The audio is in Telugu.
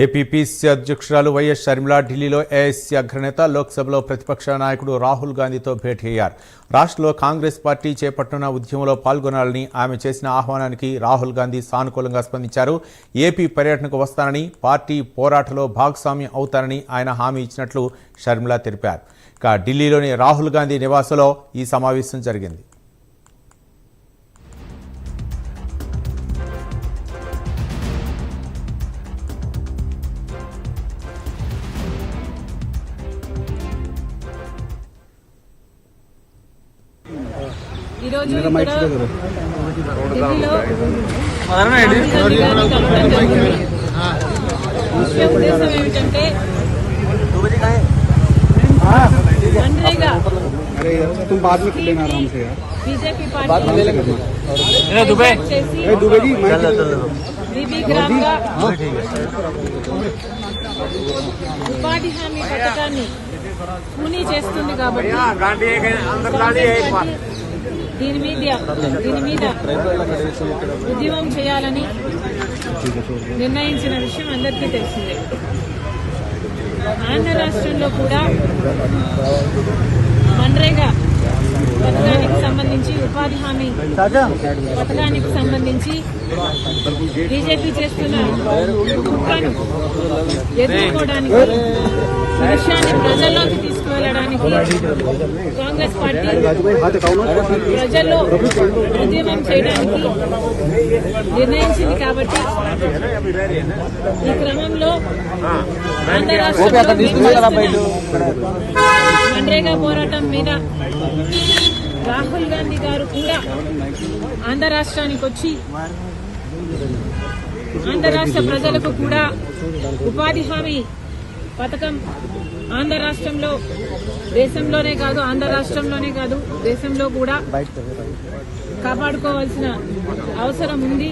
ఏపీపీసీ అధ్యక్షురాలు వైఎస్ షర్మిల ఢిల్లీలో ఏఐసీ అగ్రనేత లోక్సభలో ప్రతిపక్ష నాయకుడు రాహుల్ గాంధీతో భేటీ అయ్యారు. రాష్ట్రంలో కాంగ్రెస్ పార్టీ చేపట్టిన ఉద్యమంలో పాల్గొనాలని ఆమె చేసిన ఆహ్వానానికి రాహుల్ గాంధీ సానుకూలంగా స్పందించారు. ఏపీ పర్యటనకు వస్తానని, పార్టీ పోరాటంలో భాగస్వామ్యం అవుతానని ఆయన హామీ ఇచ్చినట్లు షర్మిల తెలిపారు. ఇక ఢిల్లీలోని రాహుల్ గాంధీ నివాసంలో ఈ సమావేశం జరిగింది. ఈరోజు ముఖ్య ఉద్దేశం ఏమిటంటే मनरेगा बीजेपी ఉపాధి హామీ పథకాన్ని పూనీ చేస్తుంది కాబట్టి దీని మీద ఉద్యమం చేయాలని నిర్ణయించిన విషయం అందరికీ తెలిసిందే. ఆంధ్ర రాష్ట్రంలో కూడా మనరేగా పథకానికి సంబంధించి, ఉపాధి హామీ పథకానికి సంబంధించి బీజేపీ చేస్తున్న కుట్రను ఎదుర్కోవడానికి, విషయాన్ని ప్రజల్లోకి తీసుకువెళ్లడానికి కాంగ్రెస్ పార్టీ ప్రజల్లో ఉద్యమం చేయడానికి నిర్ణయించింది. కాబట్టి ఈ క్రమంలో ఆంధ్ర రాష్ట్రంలో మనరేగా పోరాటం మీద రాహుల్ గాంధీ గారు కూడా ఆంధ్ర రాష్ట్రానికి వచ్చి ఆంధ్ర రాష్ట్ర ప్రజలకు కూడా ఉపాధి హామీ పథకం ఆంధ్ర రాష్ట్రంలో, దేశంలోనే కాదు, ఆంధ్ర రాష్ట్రంలోనే కాదు దేశంలో కూడా కాపాడుకోవాల్సిన అవసరం ఉంది.